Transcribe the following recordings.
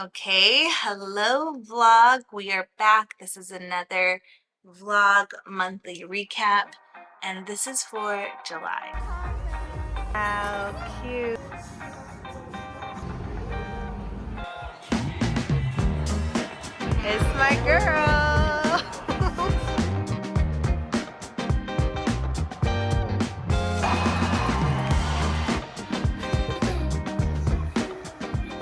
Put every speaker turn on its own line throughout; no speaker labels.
Okay, hello vlog. We are back. This is another vlog monthly recap, and this is for July. How cute. It's my girl.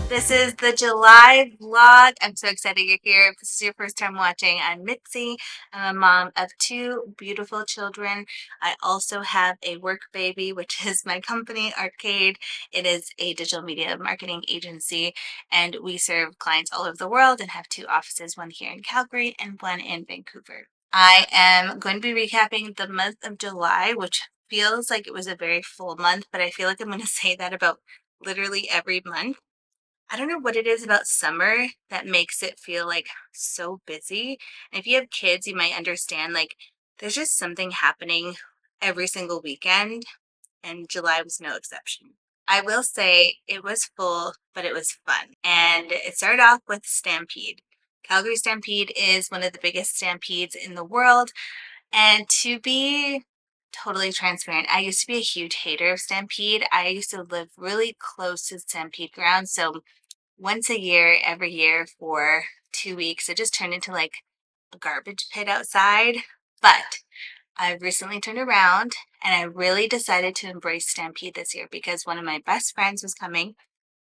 This is the July vlog. I'm so excited you're here. If this is your first time watching, I'm Mitzi. I'm a mom of two beautiful children. I also have a work baby, which is my company, Arcade. It is a digital media marketing agency, and we serve clients all over the world and have two offices, one here in Calgary and one in Vancouver. I am going to be recapping the month of July, which feels like it was a very full month, but I feel like I'm going to say that about literally every month. I don't know what it is about summer that makes it feel like so busy. And if you have kids, you might understand like there's just something happening every single weekend, and July was no exception. I will say it was full, but it was fun. And it started off with Stampede. Calgary Stampede is one of the biggest stampedes in the world. And to be totally transparent, I used to be a huge hater of Stampede. I used to live really close to Stampede ground. So once a year, every year for 2 weeks, it just turned into like a garbage pit outside. But I recently turned around and I really decided to embrace Stampede this year because one of my best friends was coming.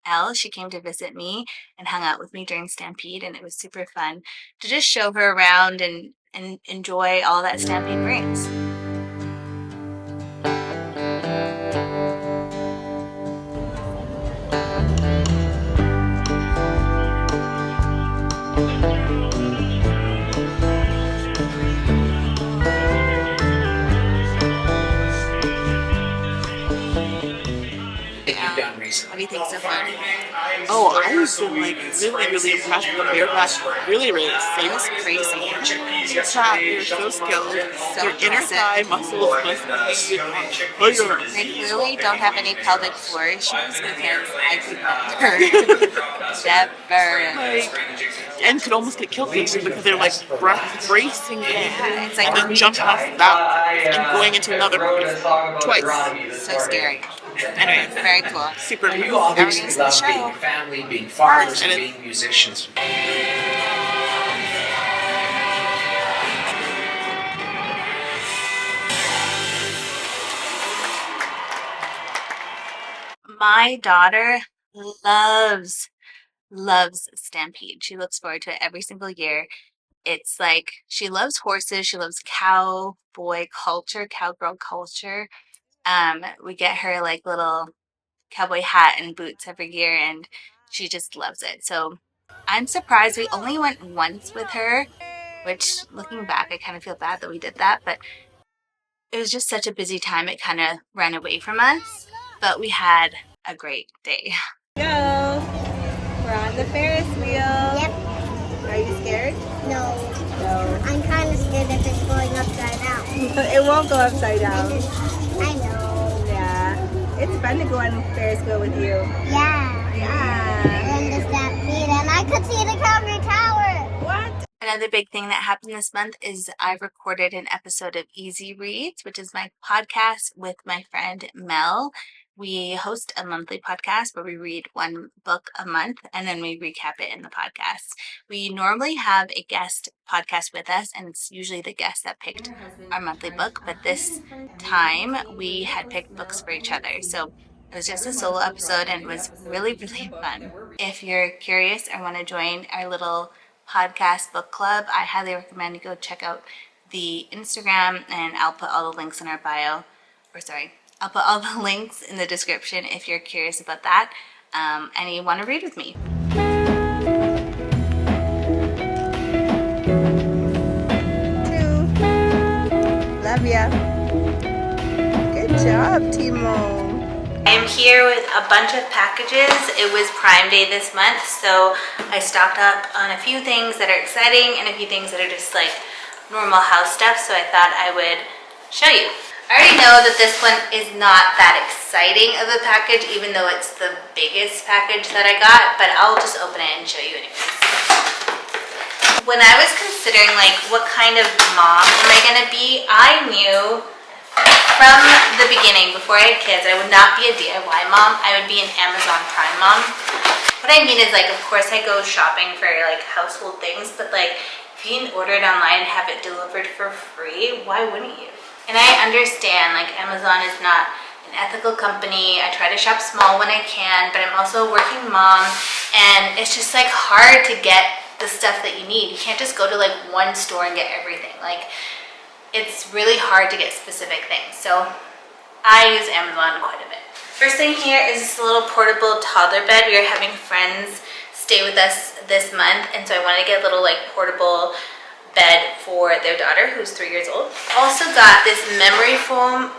Elle, she came to visit me and hung out with me during Stampede, and it was super fun to just show her around and enjoy all that Stampede brings. What do you think so far?
Oh, I was like really impressed with the bareback. Really
It was crazy.
They're so skilled.
So
Their inner thigh muscles must be.
They clearly don't have any pelvic floor issues because I could never. Never.
Like, and could almost get killed because they're like bracing in
Yeah, it's like
and then jumping off that and going into another brace twice.
so scary.
Anyway,
Very cool.
super cool.
You all
Everything's
recently
in the
love
show.
being family, being fathers,
And
and being musicians.
My daughter loves Stampede. She looks forward to it every single year. It's like she loves horses. She loves cowboy culture, cowgirl culture. We get her like little cowboy hat and boots every year, and she just loves it. So I'm surprised we only went once with her, which looking back, I kind of feel bad that we did that, but it was just such a busy time. It kind of ran away from us, but we had a great day.
Go! We're on the Ferris wheel.
Yep.
Are you scared?
No.
No.
I'm kind of scared if it's going upside down.
It won't go upside down.
I know.
Yeah. It's fun to go on Ferris wheel with you.
Yeah.
Yeah.
And the Stampede, and I could see the Calgary Tower.
What?
Another big thing that happened this month is I recorded an episode of Easy Reads, which is my podcast with my friend Mel. We host a monthly podcast where we read one book a month and then we recap it in the podcast. We normally have a guest podcast with us, and it's usually the guest that picked our monthly book, but this time we had picked books for each other. So it was just a solo episode and it was really fun. If you're curious or want to join our little podcast book club, I highly recommend you go check out the Instagram, and I'll put all the links in our bio. I'll put all the links in the description if you're curious about that and you want to read with me.
Love ya. Good job, Timo.
I'm here with a bunch of packages. It was Prime Day this month, so I stocked up on a few things that are exciting and a few things that are just like normal house stuff, so I thought I would show you. I already know that this one is not that exciting of a package, even though it's the biggest package that I got, but I'll just open it and show you anyways. When I was considering like what kind of mom am I gonna be, I knew from the beginning, before I had kids, I would not be a DIY mom. I would be an Amazon Prime mom. What I mean is, like, of course I go shopping for like household things, but like if you can order it online and have it delivered for free, why wouldn't you? And I understand like Amazon is not an ethical company. I try to shop small when I can, but I'm also a working mom, and it's just like hard to get the stuff that you need. You can't just go to like one store and get everything. Like, it's really hard to get specific things. So I use Amazon quite a bit. First thing here is this little portable toddler bed. We are having friends stay with us this month, and so I wanted to get a little like portable bed for their daughter who's 3 years old. Also got this memory foam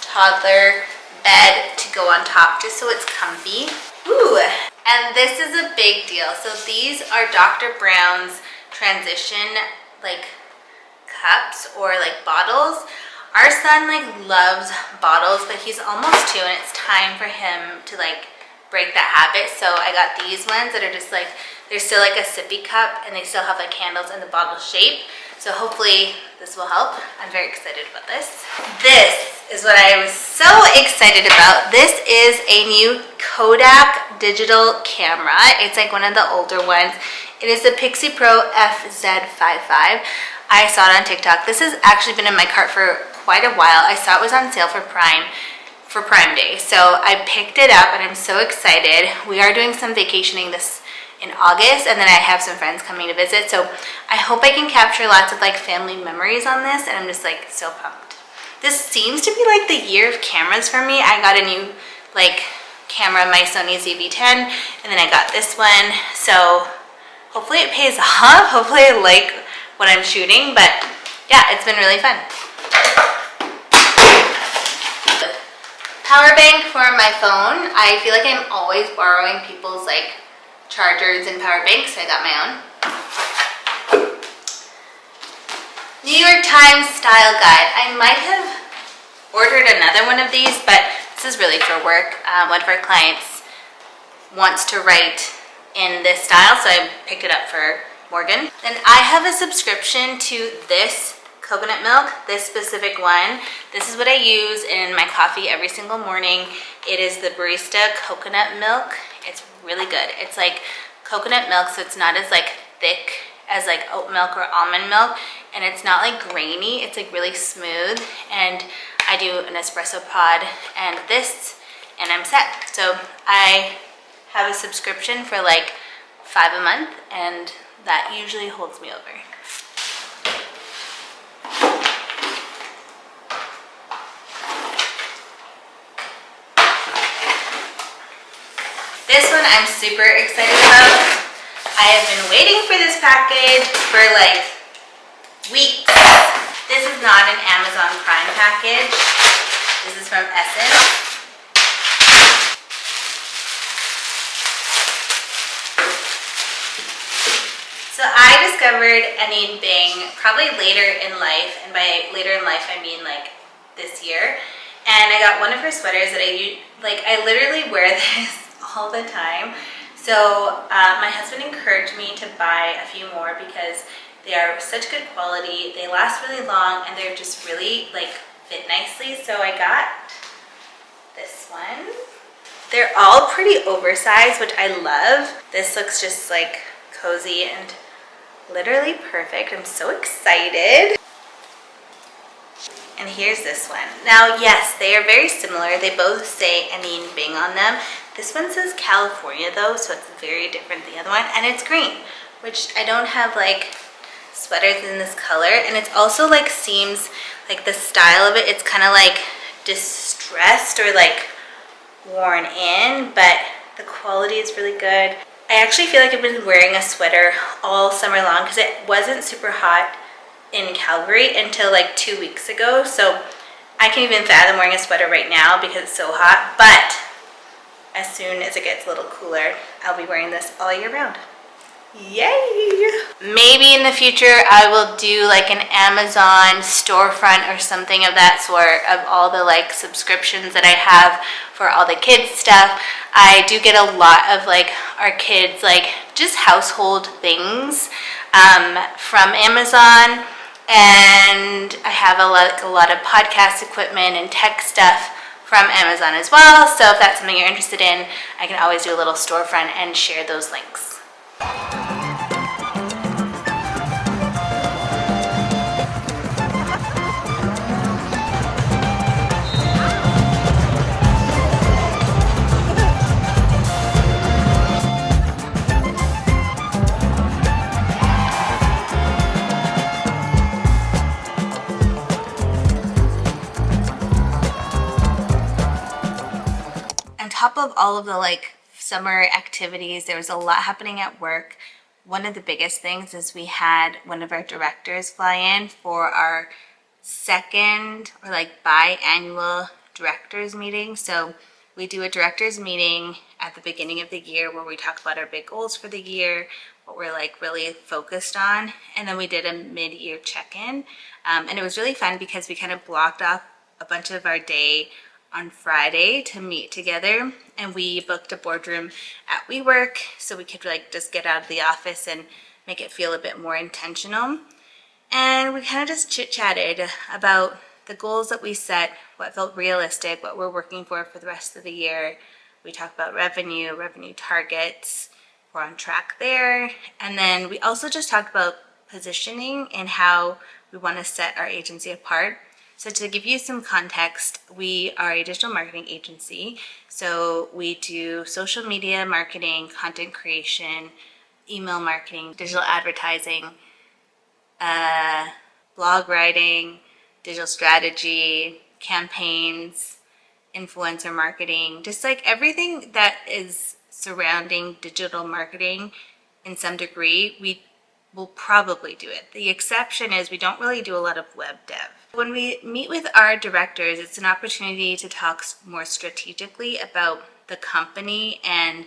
toddler bed to go on top just so it's comfy. Ooh, and this is a big deal. So these are Dr. Brown's transition like cups or like bottles. Our son like loves bottles, but he's almost 2 and it's time for him to like break that habit. So I got these ones that are just like, they're still like a sippy cup and they still have like handles in the bottle shape. So hopefully this will help. I'm very excited about this. This is what I was so excited about. This is a new Kodak digital camera. It's like one of the older ones. It is the Pixie Pro FZ55. I saw it on TikTok. This has actually been in my cart for quite a while. I saw it was on sale for Prime Day. So I picked it up and I'm so excited. We are doing some vacationing this in August, and then I have some friends coming to visit. So I hope I can capture lots of like family memories on this, and I'm just like so pumped. This seems to be like the year of cameras for me. I got a new like camera, my Sony ZV-10, and then I got this one. So hopefully it pays off. Hopefully I like what I'm shooting, but yeah, it's been really fun. Power bank for my phone. I feel like I'm always borrowing people's like chargers and power banks, so I got my own. New York Times style guide. I might have ordered another one of these, but this is really for work. One of our clients wants to write in this style, so I picked it up for Morgan. And I have a subscription to this coconut milk, this specific one. This is what I use in my coffee every single morning. It is the barista coconut milk. It's really good. It's like coconut milk, so it's not as like thick as like oat milk or almond milk, and it's not like grainy. It's like really smooth, and I do an espresso pod and this, and I'm set. So I have a subscription for like $5 a month, and that usually holds me over. This one I'm super excited about. I have been waiting for this package for like weeks. This is not an Amazon Prime package. This is from Essence. So I discovered Onion Bing probably later in life, and by later in life I mean like this year. And I got one of her sweaters that I literally wear this all the time. So my husband encouraged me to buy a few more because they are such good quality, they last really long, and they're just really like fit nicely. So I got this one. They're all pretty oversized, which I love. This looks just like cozy and literally perfect. I'm so excited. And here's this one. Now, yes, they are very similar. They both say Onion Bing on them. This one says California though, so it's very different than the other one. And it's green, which I don't have like sweaters in this color. And it's also like seems like the style of it, it's kind of like distressed or like worn in, but the quality is really good. I actually feel like I've been wearing a sweater all summer long because it wasn't super hot in Calgary until like 2 weeks ago. So I can't even fathom wearing a sweater right now because it's so hot. But as soon as it gets a little cooler, I'll be wearing this all year round.
Yay!
Maybe in the future I will do like an Amazon storefront or something of that sort of all the like subscriptions that I have for all the kids stuff. I do get a lot of like our kids like just household things from Amazon, and I have a lot of podcast equipment and tech stuff from Amazon as well. So if that's something you're interested in, I can always do a little storefront and share those links. On top of all of the like summer activities, there was a lot happening at work. One of the biggest things is we had one of our directors fly in for our second or like biannual directors meeting. So we do a directors meeting at the beginning of the year where we talk about our big goals for the year, what we're like really focused on, and then we did a mid-year check-in, and it was really fun because we kind of blocked off a bunch of our day on Friday to meet together, and we booked a boardroom at WeWork so we could like just get out of the office and make it feel a bit more intentional. And we kind of just chit-chatted about the goals that we set, what felt realistic, what we're working for the rest of the year. We talked about revenue targets, we're on track there. And then we also just talked about positioning and how we want to set our agency apart. So to give you some context, we are a digital marketing agency. So we do social media marketing, content creation, email marketing, digital advertising, blog writing, digital strategy, campaigns, influencer marketing, just like everything that is surrounding digital marketing in some degree, we will probably do it. The exception is we don't really do a lot of web dev. When we meet with our directors, it's an opportunity to talk more strategically about the company and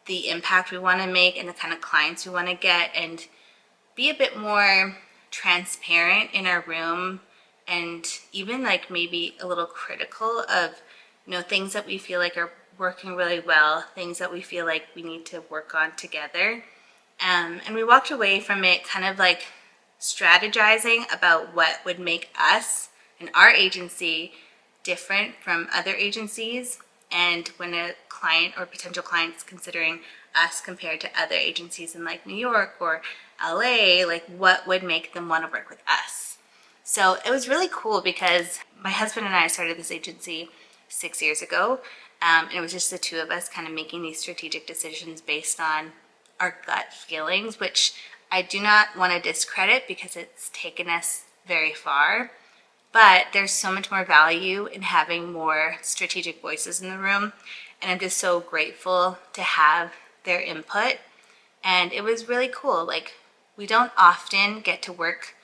the impact we want to make and the kind of clients we want to get, and be a bit more transparent in our room, and even like maybe a little critical of, you know, things that we feel like are working really well, things that we feel like we need to work on together. And we walked away from it kind of like strategizing about what would make us and our agency different from other agencies, and when a client or potential client is considering us compared to other agencies in like New York or LA, like what would make them want to work with us. So it was really cool because my husband and I started this agency 6 years ago, and it was just the two of us kind of making these strategic decisions based on our gut feelings, which I do not want to discredit because it's taken us very far. But there's so much more value in having more strategic voices in the room, and I'm just so grateful to have their input. And it was really cool. Like, we don't often get to work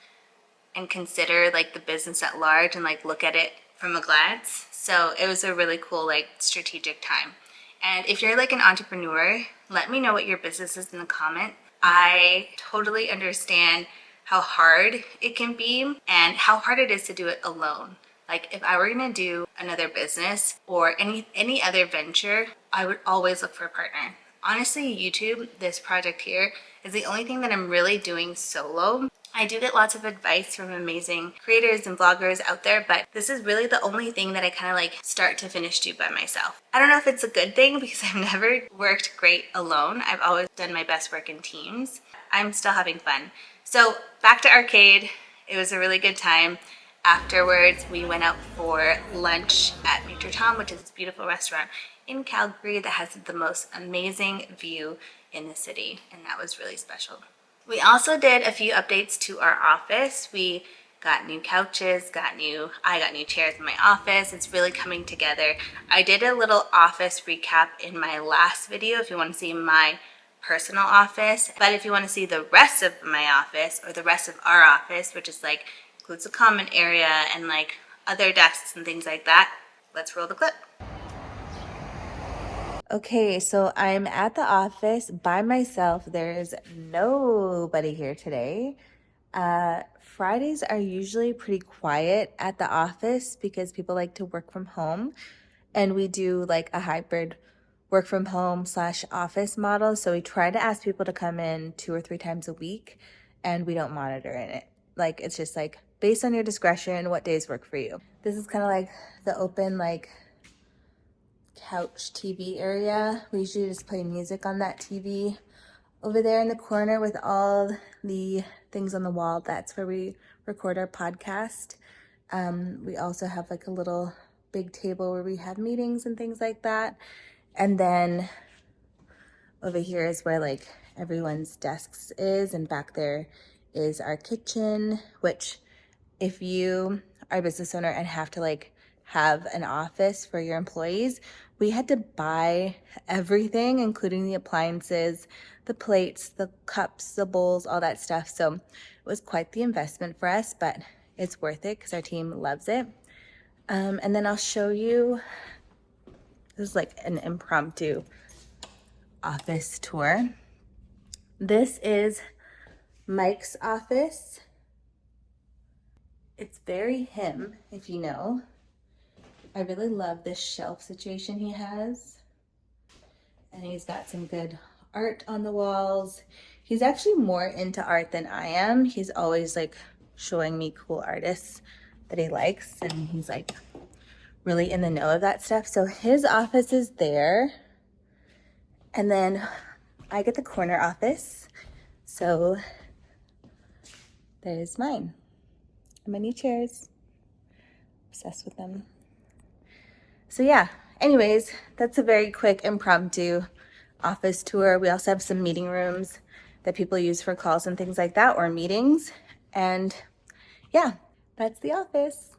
and consider like the business at large and like look at it from a glance. So it was a really cool like strategic time. And if you're like an entrepreneur, let me know what your business is in the comment. I totally understand how hard it can be and how hard it is to do it alone. Like if I were gonna do another business or any other venture, I would always look for a partner. Honestly, YouTube, this project here, is the only thing that I'm really doing solo. I do get lots of advice from amazing creators and bloggers out there, but this is really the only thing that I kind of like start to finish do by myself. I don't know if it's a good thing because I've never worked great alone. I've always done my best work in teams. I'm still having fun. So back to arcade. It was a really good time. Afterwards, we went out for lunch at Maitre Tom, which is this beautiful restaurant in Calgary that has the most amazing view in the city, and that was really special. We also did a few updates to our office. We got new couches, I got new chairs in my office. It's really coming together. I did a little office recap in my last video if you want to see my personal office, but if you want to see the rest of my office or the rest of our office, which is like includes a common area and like other desks and things like that, let's roll the clip. Okay, so I'm at the office by myself. There's nobody here today. Fridays are usually pretty quiet at the office because people like to work from home, and we do like a hybrid work from home slash office model. So we try to ask people to come in 2 or 3 times a week, and we don't monitor in it. Like, it's just like based on your discretion, what days work for you. This is kind of like the open like couch TV area. We usually just play music on that TV. Over there in the corner with all the things on the wall, that's where we record our podcast. We also have like a little big table where we have meetings and things like that. And then over here is where like everyone's desks is, and back there is our kitchen, which if you are a business owner and have to like have an office for your employees, we had to buy everything, including the appliances, the plates, the cups, the bowls, all that stuff. So it was quite the investment for us, but it's worth it because our team loves it. And then I'll show you, this is like an impromptu office tour. This is Mike's office. It's very him, if you know. I really love this shelf situation he has. And he's got some good art on the walls. He's actually more into art than I am. He's always like showing me cool artists that he likes, and he's like really in the know of that stuff. So his office is there. And then I get the corner office. So there's mine. And my new chairs. Obsessed with them. So yeah, anyways, that's a very quick impromptu office tour. We also have some meeting rooms that people use for calls and things like that, or meetings. And yeah, that's the office.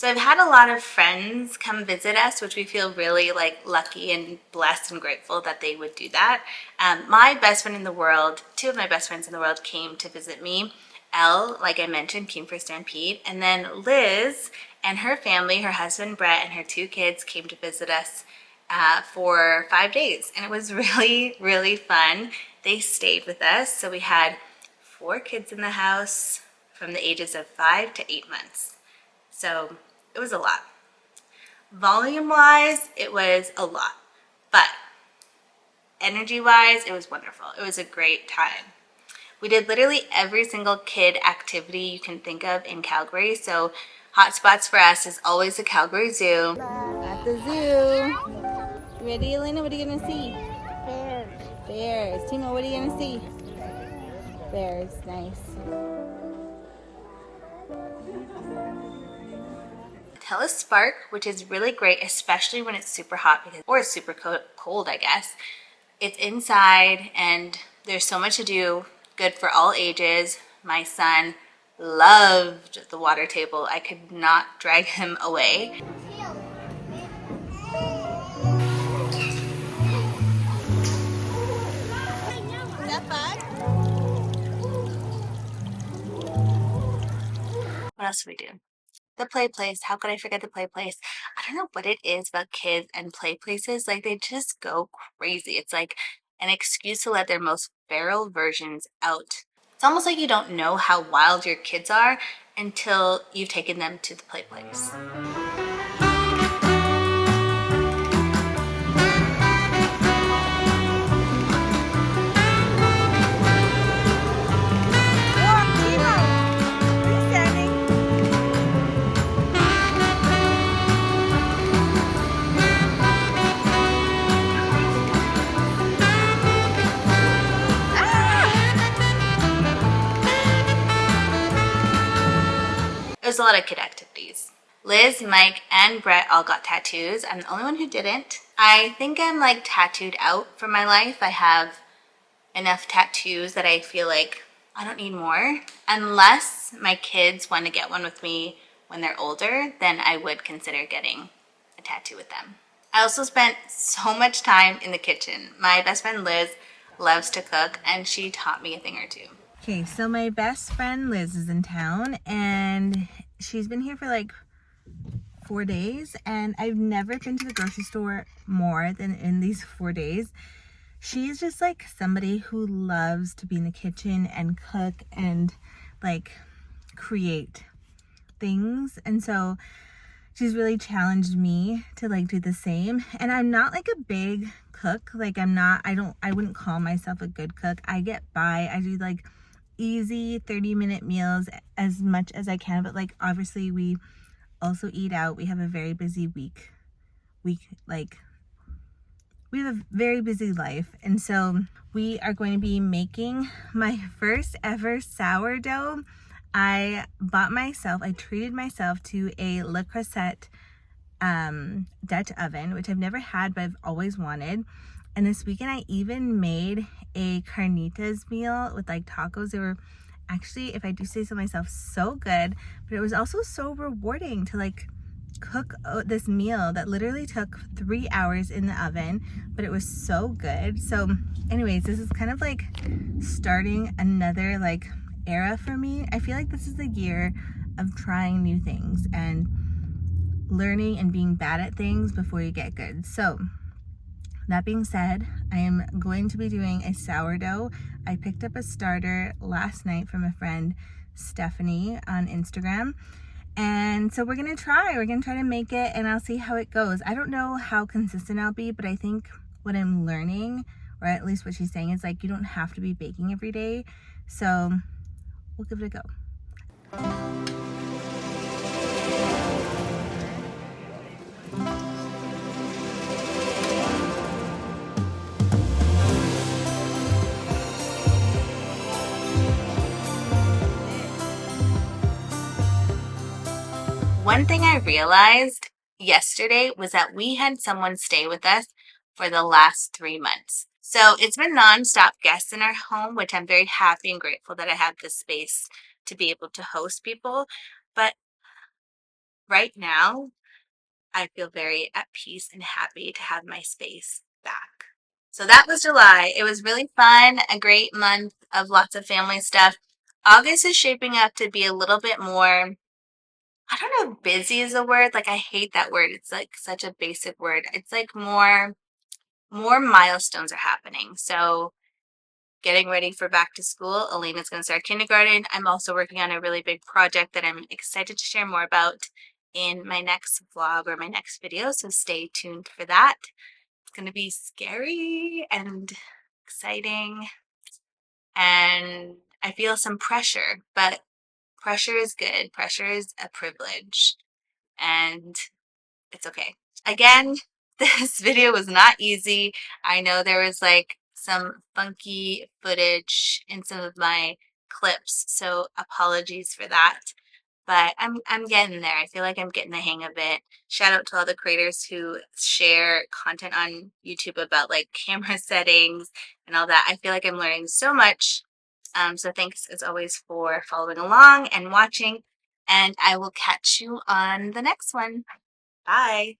So I've had a lot of friends come visit us, which we feel really like lucky and blessed and grateful that they would do that. My best friend in the world, two of my best friends in the world came to visit me. Elle, like I mentioned, came for Stampede. And then Liz and her family, her husband Brett and her 2 kids came to visit us for 5 days. And it was really, really fun. They stayed with us. So we had 4 kids in the house from the ages of 5 to 8 months. So it was a lot. Volume-wise, it was a lot. But energy-wise, it was wonderful. It was a great time. We did literally every single kid activity you can think of in Calgary. So hotspots for us is always the Calgary Zoo. At the zoo. Ready, Elena? What are you going to see?
Bears.
Bears. Timo, what are you going to see? Bears. Nice. Telespark, which is really great, especially when it's super hot or it's super cold, I guess. It's inside and there's so much to do, good for all ages. My son loved the water table. I could not drag him away. Is that fun? What else do we do? The play place. How could I forget the play place? I don't know what it is about kids and play places. Like, they just go crazy. It's like an excuse to let their most feral versions out. It's almost like you don't know how wild your kids are until you've taken them to the play place. It was a lot of kid activities. Liz, Mike, and Brett all got tattoos. I'm the only one who didn't. I think I'm like tattooed out for my life. I have enough tattoos that I feel like I don't need more. Unless my kids want to get one with me when they're older, then I would consider getting a tattoo with them. I also spent so much time in the kitchen. My best friend Liz loves to cook, and she taught me a thing or two. Okay, so my best friend Liz is in town, and she's been here for like 4 days, and I've never been to the grocery store more than in these 4 days. She's just like somebody who loves to be in the kitchen and cook and like create things, and so she's really challenged me to like do the same. And I'm not like a big cook. Like I wouldn't call myself a good cook. I get by. I do like easy 30-minute meals as much as I can, but like obviously we also eat out. We have a very busy week. We have a very busy life, and so we are going to be making my first ever sourdough. I treated myself to a Le Creuset Dutch oven, which I've never had, but I've always wanted. And this weekend I even made a carnitas meal with like tacos. They were actually, if I do say so myself, so good, but it was also so rewarding to like cook this meal that literally took 3 hours in the oven, but it was so good. So anyways, this is kind of like starting another like era for me. I feel like this is the year of trying new things and learning and being bad at things before you get good. So that being said, I am going to be doing a sourdough. I picked up a starter last night from a friend, Stephanie, on Instagram. And so we're going to try to make it, and I'll see how it goes. I don't know how consistent I'll be, but I think what I'm learning, or at least what she's saying, is like you don't have to be baking every day. So we'll give it a go. One thing I realized yesterday was that we had someone stay with us for the last 3 months. So it's been nonstop guests in our home, which I'm very happy and grateful that I have the space to be able to host people. But right now, I feel very at peace and happy to have my space back. So that was July. It was really fun, a great month of lots of family stuff. August is shaping up to be a little bit more, I don't know if busy is a word. Like I hate that word. It's like such a basic word. It's like more milestones are happening. So getting ready for back to school. Elena's going to start kindergarten. I'm also working on a really big project that I'm excited to share more about in my next vlog or my next video. So stay tuned for that. It's going to be scary and exciting. And I feel some pressure, but pressure is good. Pressure is a privilege. And it's okay. Again, this video was not easy. I know there was like some funky footage in some of my clips, so apologies for that. But I'm getting there. I feel like I'm getting the hang of it. Shout out to all the creators who share content on YouTube about like camera settings and all that. I feel like I'm learning so much. So thanks as always for following along and watching. And I will catch you on the next one. Bye.